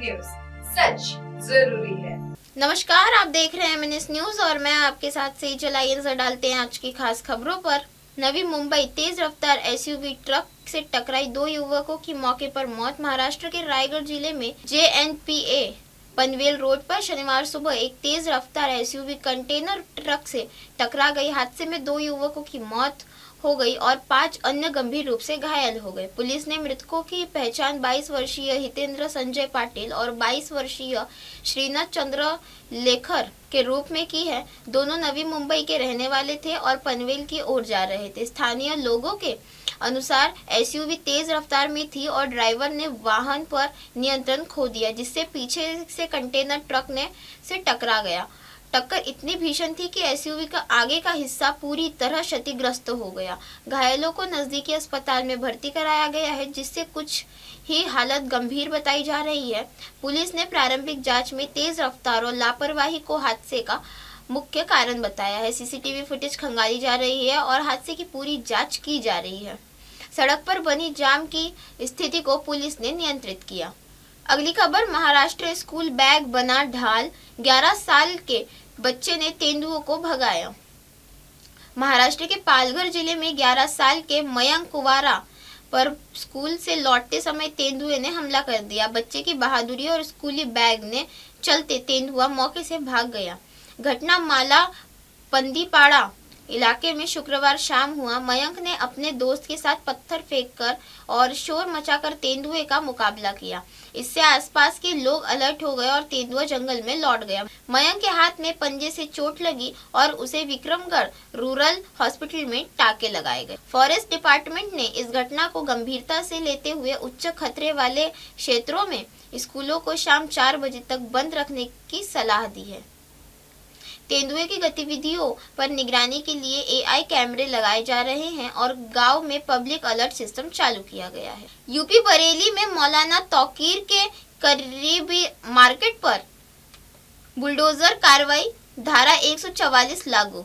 News, सच जरूरी है। नमस्कार, आप देख रहे हैं MNS न्यूज और मैं आपके साथ से चलाइए नजर डालते हैं आज की खास खबरों पर। नवी मुंबई तेज रफ्तार SUV ट्रक से टकराई, 2 युवकों की मौके पर मौत। महाराष्ट्र के रायगढ़ जिले में JNPA पनवेल रोड पर शनिवार सुबह एक तेज रफ्तार SUV कंटेनर ट्रक से टकरा गई। हादसे में 2 युवकों की मौत हो गई और 5 अन्य गंभीर रूप से घायल हो गए। पुलिस ने मृतकों की पहचान 22 वर्षीय हितेंद्र संजय पाटिल और 22 वर्षीय श्रीनाथ चंद्र लेखर के रूप में की है। दोनों नवी मुंबई के रहने वाले थे और पनवेल की ओर जा रहे थे। स्थानीय लोगों के अनुसार SUV तेज रफ्तार में थी और ड्राइवर ने वाहन पर नियंत्रण खो दिया, जिससे पीछे से कंटेनर ट्रक से टकरा गया। टक्कर इतनी भीषण थी कि SUV का आगे का हिस्सा पूरी तरह क्षतिग्रस्त हो गया। घायलों को नजदीकी अस्पताल में भर्ती कराया गया है, जिससे कुछ ही हालत गंभीर बताई जा रही है। पुलिस ने प्रारंभिक जांच में तेज रफ्तार और लापरवाही को हादसे का मुख्य कारण बताया है। CCTV फुटेज खंगाली जा रही है और हादसे की पूरी जांच की जा रही है। सड़क पर बनी जाम की स्थिति को पुलिस ने नियंत्रित किया। अगली खबर, महाराष्ट्र स्कूल बैग बना ढाल, 11 साल के बच्चे ने तेंदुओं को भगाया। महाराष्ट्र के पालघर जिले में 11 साल के मयंक कुवारा पर स्कूल से लौटते समय तेंदुए ने हमला कर दिया। बच्चे की बहादुरी और स्कूली बैग ने चलते तेंदुआ मौके से भाग गया। घटना माला पंदीपाड़ा इलाके में शुक्रवार शाम हुआ। मयंक ने अपने दोस्त के साथ पत्थर फेंककर और शोर मचाकर तेंदुए का मुकाबला किया। इससे आसपास के लोग अलर्ट हो गए और तेंदुआ जंगल में लौट गया। मयंक के हाथ में पंजे से चोट लगी और उसे विक्रमगढ़ रूरल हॉस्पिटल में टाके लगाए गए। फॉरेस्ट डिपार्टमेंट ने इस घटना को गंभीरता से लेते हुए उच्च खतरे वाले क्षेत्रों में स्कूलों को शाम 4 बजे तक बंद रखने की सलाह दी है। तेंदुए की गतिविधियों पर निगरानी के लिए AI कैमरे लगाए जा रहे हैं और गांव में पब्लिक अलर्ट सिस्टम चालू किया गया है। यूपी बरेली में मौलाना तौकीर के करीबी मार्केट पर बुलडोजर कार्रवाई, धारा 144 लागू।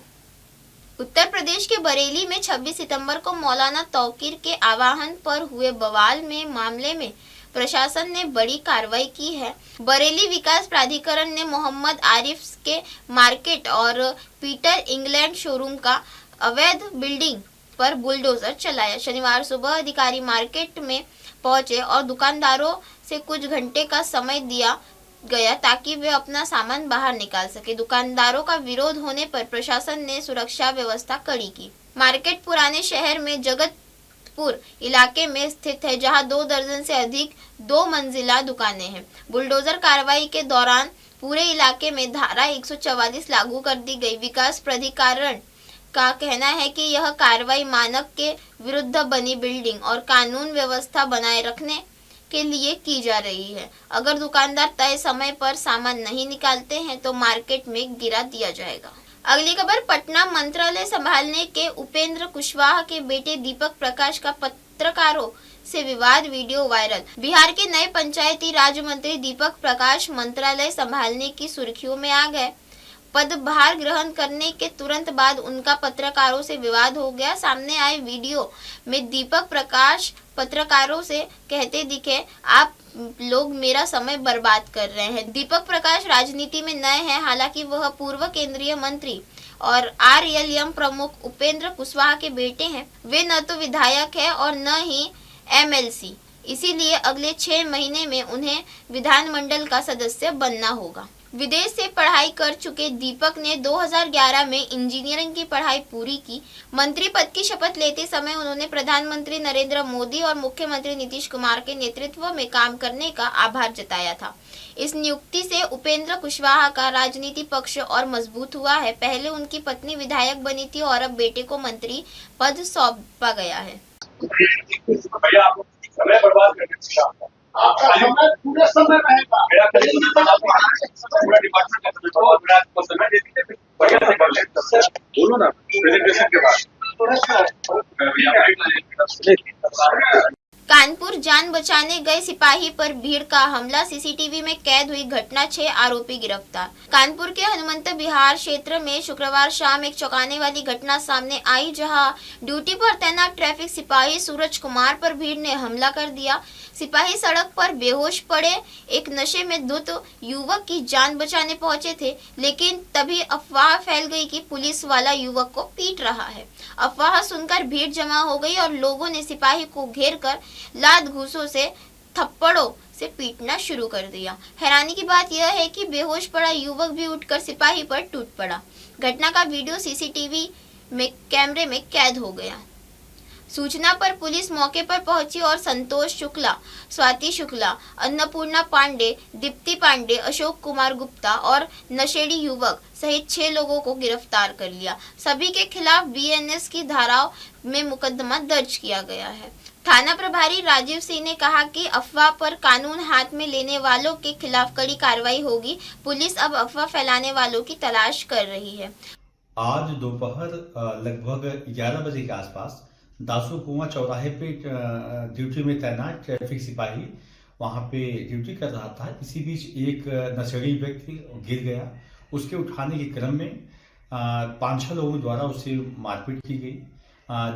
उत्तर प्रदेश के बरेली में 26 सितंबर को मौलाना तौकीर के आह्वान पर हुए बवाल में मामले में प्रशासन ने बड़ी कार्रवाई की है। बरेली विकास प्राधिकरण ने मोहम्मद आरिफ के मार्केट और पीटर इंग्लैंड शोरूम का अवैध बिल्डिंग पर बुलडोजर चलाया। शनिवार सुबह अधिकारी मार्केट में पहुंचे और दुकानदारों से कुछ घंटे का समय दिया गया ताकि वे अपना सामान बाहर निकाल सके। दुकानदारों का विरोध होने पर प्रशासन ने सुरक्षा व्यवस्था कड़ी की। मार्केट पुराने शहर में जगतपुर इलाके में स्थित है, जहां 2 दर्जन से अधिक 2 मंजिला दुकानें हैं। बुलडोजर कार्रवाई के दौरान पूरे इलाके में धारा 144 लागू कर दी गई। विकास प्राधिकरण का कहना है कि यह कार्रवाई मानक के विरुद्ध बनी बिल्डिंग और कानून व्यवस्था बनाए रखने के लिए की जा रही है। अगर दुकानदार तय समय पर सामान नहीं निकालते हैं तो मार्केट में गिरा दिया जाएगा। अगली खबर, पटना मंत्रालय संभालने के उपेंद्र कुशवाहा के बेटे दीपक प्रकाश का पत्रकारों से विवाद, वीडियो वायरल। बिहार के नए पंचायती राज मंत्री दीपक प्रकाश मंत्रालय संभालने की सुर्खियों में आ गए। पदभार ग्रहण करने के तुरंत बाद उनका पत्रकारों से विवाद हो गया। सामने आए वीडियो में दीपक प्रकाश पत्रकारों से कहते दिखे, आप लोग मेरा समय बर्बाद कर रहे हैं। दीपक प्रकाश राजनीति में नए हैं, हालांकि वह पूर्व केंद्रीय मंत्री और RLM प्रमुख उपेंद्र कुशवाहा के बेटे हैं। वे न तो विधायक है और न ही MLC, इसीलिए अगले 6 महीने में उन्हें विधानमंडल का सदस्य बनना होगा। विदेश से पढ़ाई कर चुके दीपक ने 2011 में इंजीनियरिंग की पढ़ाई पूरी की। मंत्री पद की शपथ लेते समय उन्होंने प्रधानमंत्री नरेंद्र मोदी और मुख्यमंत्री नीतीश कुमार के नेतृत्व में काम करने का आभार जताया था। इस नियुक्ति से उपेंद्र कुशवाहा का राजनीति पक्ष और मजबूत हुआ है। पहले उनकी पत्नी विधायक बनी थी और अब बेटे को मंत्री पद सौंपा गया है। समय बर्बाद करके आपका समय पूरे समय रहेगा। मेरा पूरा डिपार्टमेंट का समय दे दीजिए, बढ़िया से कर लेंगे। बोलो ना प्रेजेंटेशन के बाद। कानपुर जान बचाने गए सिपाही पर भीड़ का हमला, सीसीटीवी में कैद हुई घटना, 6 आरोपी गिरफ्तार। कानपुर के हनुमंत विहार क्षेत्र में शुक्रवार शाम एक चौंकाने वाली घटना सामने आई, जहां ड्यूटी पर तैनात ट्रैफिक सिपाही सूरज कुमार पर भीड़ ने हमला कर दिया। सिपाही सड़क पर बेहोश पड़े एक नशे में धुत युवक की जान बचाने पहुंचे थे, लेकिन तभी अफवाह फैल गई कि पुलिस वाला युवक को पीट रहा है। अफवाह सुनकर भीड़ जमा हो गई और लोगों ने सिपाही को घेर कर लात घूंसों से, थप्पड़ों से पीटना शुरू कर दिया। हैरानी की बात यह है कि बेहोश पड़ा युवक भी उठकर सिपाही पर टूट पड़ा। घटना का वीडियो सीसीटीवी में कैमरे में कैद हो गया। सूचना पर पुलिस मौके पर पहुंची और संतोष शुक्ला, स्वाति शुक्ला, अन्नपूर्णा पांडे, दीप्ति पांडे, अशोक कुमार गुप्ता और नशेड़ी युवक सहित 6 लोगों को गिरफ्तार कर लिया। सभी के खिलाफ बीएनएस की धाराओं में मुकदमा दर्ज किया गया है। थाना प्रभारी राजीव सिंह ने कहा कि अफवाह पर कानून हाथ में लेने वालों के खिलाफ कड़ी कार्रवाई होगी। पुलिस अब अफवाह फैलाने वालों की तलाश कर रही है। आज दोपहर लगभग 11 बजे के आसपास दासू कुआं चौराहे पे ड्यूटी में तैनात ट्रैफिक सिपाही वहां पे ड्यूटी कर रहा था। इसी बीच एक नशेड़ी व्यक्ति गिर गया। उसके उठाने के क्रम में 5-6 लोगों द्वारा उससे मारपीट की गई,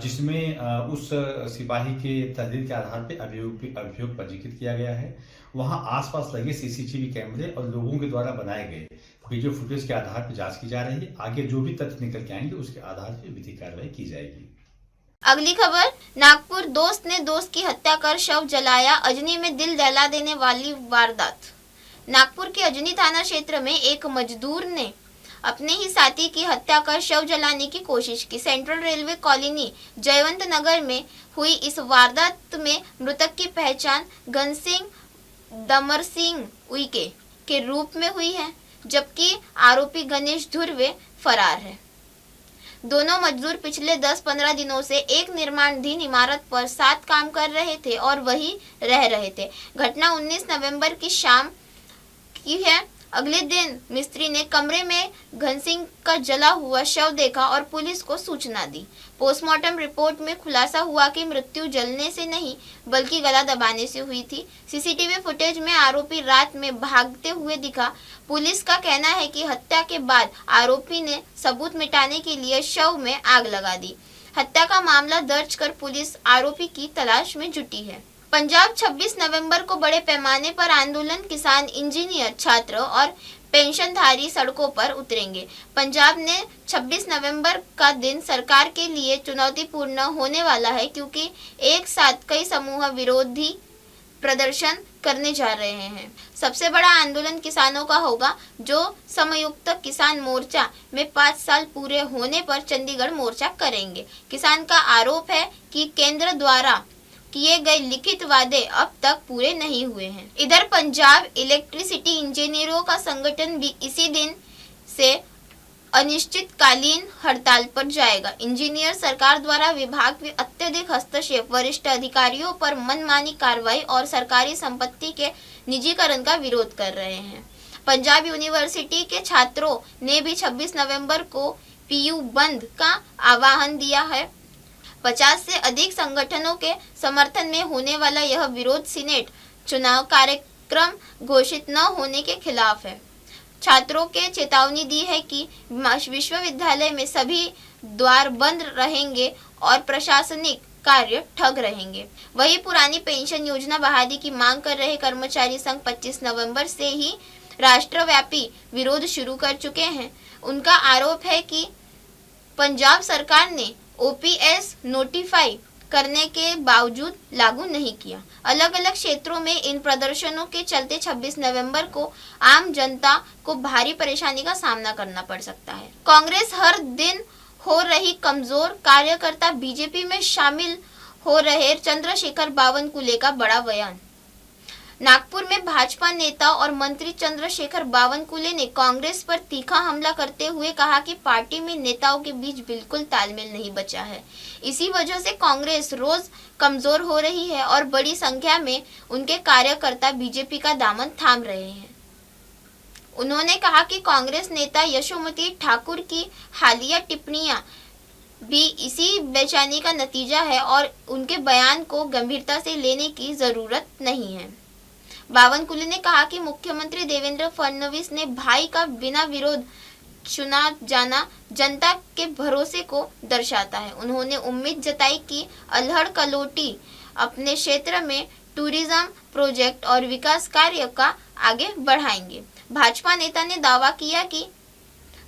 जिसमें उस सिपाही के तहरीर के आधार पर अभियोग पंजीकृत किया गया है। वहां आसपास लगे सीसीटीवी कैमरे और लोगों के द्वारा बनाए गए वीडियो फुटेज के आधार पर जांच की जा रही है। आगे जो भी तथ्य निकल के आएंगे उसके आधार पर विधिक कार्रवाई की जाएगी। अगली खबर, नागपुर, दोस्त ने दोस्त की हत्या कर शव जलाया, अजनी में दिल दहला देने वाली वारदात। नागपुर के अजनी थाना क्षेत्र में एक मजदूर ने अपने ही साथी की हत्या कर शव जलाने की कोशिश की। सेंट्रल रेलवे कॉलोनी जयवंत नगर में हुई इस वारदात में मृतक की पहचान घनसिंह दमर सिंह उइके के रूप में हुई है, जबकि आरोपी गणेश धुर्वे फरार है। दोनों मजदूर पिछले 10-15 दिनों से एक निर्माणाधीन इमारत पर साथ काम कर रहे थे और वही रह रहे थे। घटना 19 नवंबर की शाम की है। अगले दिन मिस्त्री ने कमरे में घनसिंह का जला हुआ शव देखा और पुलिस को सूचना दी। पोस्टमार्टम रिपोर्ट में खुलासा हुआ कि मृत्यु जलने से नहीं बल्कि गला दबाने से हुई थी। सीसीटीवी फुटेज में आरोपी रात में भागते हुए दिखा। पुलिस का कहना है कि हत्या के बाद आरोपी ने सबूत मिटाने के लिए शव में आग लगा दी। हत्या का मामला दर्ज कर पुलिस आरोपी की तलाश में जुटी है। पंजाब 26 नवंबर को बड़े पैमाने पर आंदोलन, किसान, इंजीनियर, छात्र और पेंशनधारी सड़कों पर उतरेंगे। पंजाब ने 26 नवंबर का दिन सरकार के लिए चुनौतीपूर्ण होने वाला है, क्योंकि एक साथ कई समूह विरोधी प्रदर्शन करने जा रहे हैं। सबसे बड़ा आंदोलन किसानों का होगा, जो संयुक्त किसान मोर्चा में 5 साल पूरे होने पर चंडीगढ़ मोर्चा करेंगे। किसान का आरोप है कि केंद्र द्वारा किए गए लिखित वादे अब तक पूरे नहीं हुए हैं। इधर पंजाब इलेक्ट्रिसिटी इंजीनियरों का संगठन भी इसी दिन से अनिश्चितकालीन हड़ताल पर जाएगा। इंजीनियर सरकार द्वारा विभाग में अत्यधिक हस्तक्षेप, वरिष्ठ अधिकारियों पर मनमानी कार्रवाई और सरकारी संपत्ति के निजीकरण का विरोध कर रहे हैं। पंजाब यूनिवर्सिटी के छात्रों ने भी 26 नवंबर को पीयू बंद का आह्वान दिया है। 50 से अधिक संगठनों के समर्थन में होने वाला यह विरोध सीनेट चुनाव कार्यक्रम घोषित न होने के खिलाफ है। छात्रों के चेतावनी दी है कि विश्वविद्यालय में सभी द्वार बंद रहेंगे और प्रशासनिक कार्य ठग रहेंगे। वही पुरानी पेंशन योजना बहाली की मांग कर रहे कर्मचारी संघ 25 नवंबर से ही राष्ट्रव्यापी विरोध शुरू कर चुके हैं। उनका आरोप है कि पंजाब सरकार ने ओपीएस नोटिफाई करने के बावजूद लागू नहीं किया। अलग अलग क्षेत्रों में इन प्रदर्शनों के चलते 26 नवंबर को आम जनता को भारी परेशानी का सामना करना पड़ सकता है। कांग्रेस हर दिन हो रही कमजोर, कार्यकर्ता बीजेपी में शामिल हो रहे चंद्रशेखर बावनकुले का बड़ा बयान। नागपुर में भाजपा नेता और मंत्री चंद्रशेखर बावनकुले ने कांग्रेस पर तीखा हमला करते हुए कहा कि पार्टी में नेताओं के बीच बिल्कुल तालमेल नहीं बचा है। इसी वजह से कांग्रेस रोज कमजोर हो रही है और बड़ी संख्या में उनके कार्यकर्ता बीजेपी का दामन थाम रहे हैं। उन्होंने कहा कि कांग्रेस नेता यशोमती ठाकुर की हालिया टिप्पणियां भी इसी बेचैनी का नतीजा है और उनके बयान को गंभीरता से लेने की जरूरत नहीं है। बावनकुले ने कहा कि मुख्यमंत्री देवेंद्र फडणवीस ने भाई का बिना विरोध चुना जाना जनता के भरोसे को दर्शाता है। उन्होंने उम्मीद जताई कि अल्हड़ कलोटी अपने क्षेत्र में टूरिज्म प्रोजेक्ट और विकास कार्य का आगे बढ़ाएंगे। भाजपा नेता ने दावा किया कि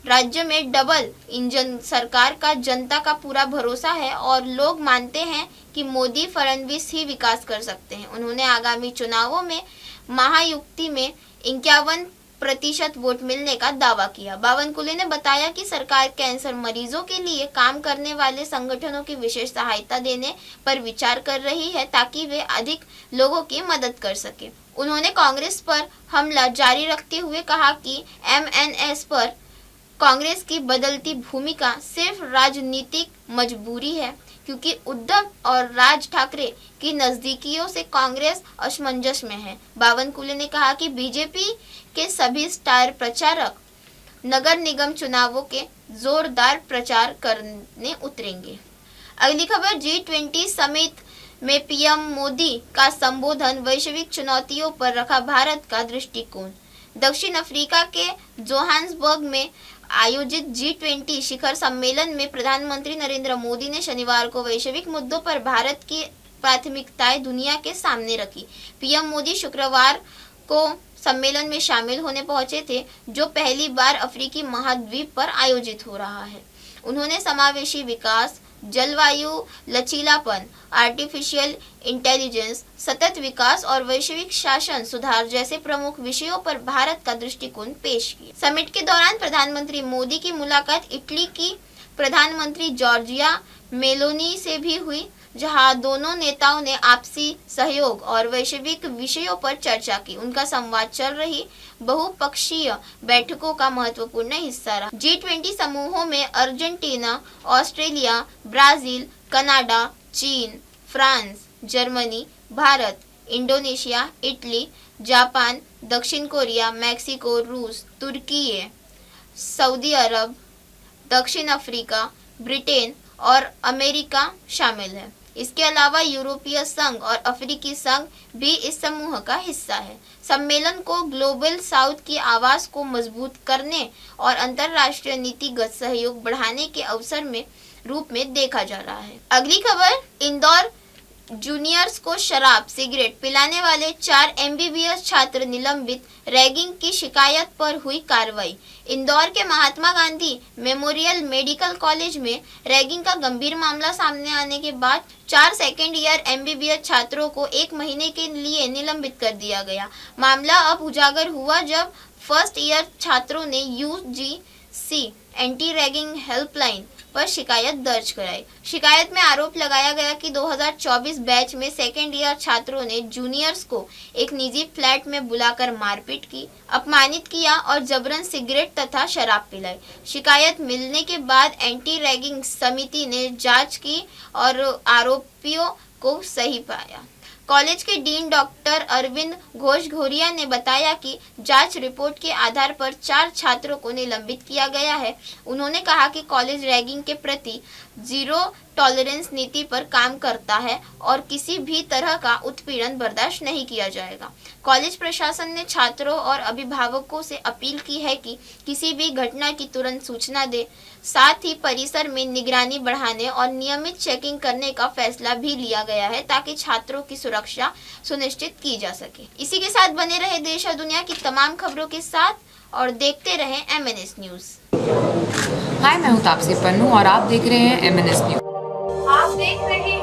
राज्य में डबल इंजन सरकार का जनता का पूरा भरोसा है और लोग मानते हैं कि मोदी फडणवीस ही विकास कर सकते हैं। उन्होंने आगामी चुनावों में महायुति में 51% वोट मिलने का दावा किया। बावनकुले ने बताया कि सरकार कैंसर मरीजों के लिए काम करने वाले संगठनों की विशेष सहायता देने पर विचार कर रही है ताकि वे अधिक लोगों की मदद कर सके। उन्होंने कांग्रेस पर हमला जारी रखते हुए कहा कि एमएनएस पर कांग्रेस की बदलती भूमिका सिर्फ राजनीतिक मजबूरी है क्योंकि उद्धव और राज ठाकरे की नजदीकियों से कांग्रेस असमंजस में है। बावनकुले ने कहा कि बीजेपी के सभी स्टार प्रचारक नगर निगम चुनावों के जोरदार प्रचार करने उतरेंगे। अगली खबर, G20 समिट में पीएम मोदी का संबोधन, वैश्विक चुनौतियों पर रखा भारत का दृष्टिकोण। दक्षिण अफ्रीका के जोहान्सबर्ग में आयोजित G20 शिखर सम्मेलन में प्रधानमंत्री नरेंद्र मोदी ने शनिवार को वैश्विक मुद्दों पर भारत की प्राथमिकताएं दुनिया के सामने रखी। पीएम मोदी शुक्रवार को सम्मेलन में शामिल होने पहुंचे थे, जो पहली बार अफ्रीकी महाद्वीप पर आयोजित हो रहा है। उन्होंने समावेशी विकास, जलवायु लचीलापन, आर्टिफिशियल इंटेलिजेंस, सतत विकास और वैश्विक शासन सुधार जैसे प्रमुख विषयों पर भारत का दृष्टिकोण पेश किया। समिट के दौरान प्रधानमंत्री मोदी की मुलाकात इटली की प्रधानमंत्री जॉर्जिया मेलोनी से भी हुई, जहां दोनों नेताओं ने आपसी सहयोग और वैश्विक विषयों पर चर्चा की। उनका संवाद चल रही बहुपक्षीय बैठकों का महत्वपूर्ण हिस्सा रहा। G20 समूहों में अर्जेंटीना, ऑस्ट्रेलिया, ब्राजील, कनाडा, चीन, France, Germany, Bharat, Indonesia, Italy, Japan, दक्षिण कोरिया, मैक्सिको, रूस, तुर्की, सऊदी अरब, दक्षिण अफ्रीका, ब्रिटेन और अमेरिका शामिल है। इसके अलावा यूरोपीय संघ और अफ्रीकी संघ भी इस समूह का हिस्सा है। सम्मेलन को ग्लोबल साउथ की आवाज को मजबूत करने और अंतर्राष्ट्रीय नीतिगत सहयोग बढ़ाने के अवसर में रूप में देखा जा रहा है। अगली खबर, इंदौर जूनियर्स को शराब सिगरेट पिलाने वाले 4 MBBS छात्र निलंबित, रैगिंग की शिकायत पर हुई कार्रवाई। इंदौर के Mahatma Gandhi memorial medical college में रैगिंग का गंभीर मामला सामने आने के बाद 4 सेकेंड ईयर MBBS छात्रों को 1 महीने के लिए निलंबित कर दिया गया। मामला अब उजागर हुआ जब फर्स्ट ईयर छात्रों ने UGC एंटी रैगिंग हेल्पलाइन पर शिकायत दर्ज कराई। शिकायत में आरोप लगाया गया कि 2024 बैच में सेकेंड ईयर छात्रों ने जूनियर्स को एक निजी फ्लैट में बुलाकर मारपीट की, अपमानित किया और जबरन सिगरेट तथा शराब पिलाई। शिकायत मिलने के बाद एंटी रैगिंग समिति ने जांच की और आरोपियों को सही पाया। कॉलेज के डीन डॉक्टर अरविंद घोषघोरिया ने बताया कि जांच रिपोर्ट के आधार पर 4 छात्रों को निलंबित किया गया है। उन्होंने कहा कि कॉलेज रैगिंग के प्रति जीरो टॉलरेंस नीति पर काम करता है और किसी भी तरह का उत्पीड़न बर्दाश्त नहीं किया जाएगा। कॉलेज प्रशासन ने छात्रों और अभिभावकों से अपील की है कि किसी भी घटना की तुरंत सूचना दे। साथ ही परिसर में निगरानी बढ़ाने और नियमित चेकिंग करने का फैसला भी लिया गया है ताकि छात्रों की सुरक्षा सुनिश्चित की जा सके। इसी के साथ बने रहे देश और दुनिया की तमाम खबरों के साथ और देखते रहे MNS न्यूज। हाय, मैं हूँ तापसी पन्नू और आप देख रहे हैं MNS न्यूज। आप देख रहे हैं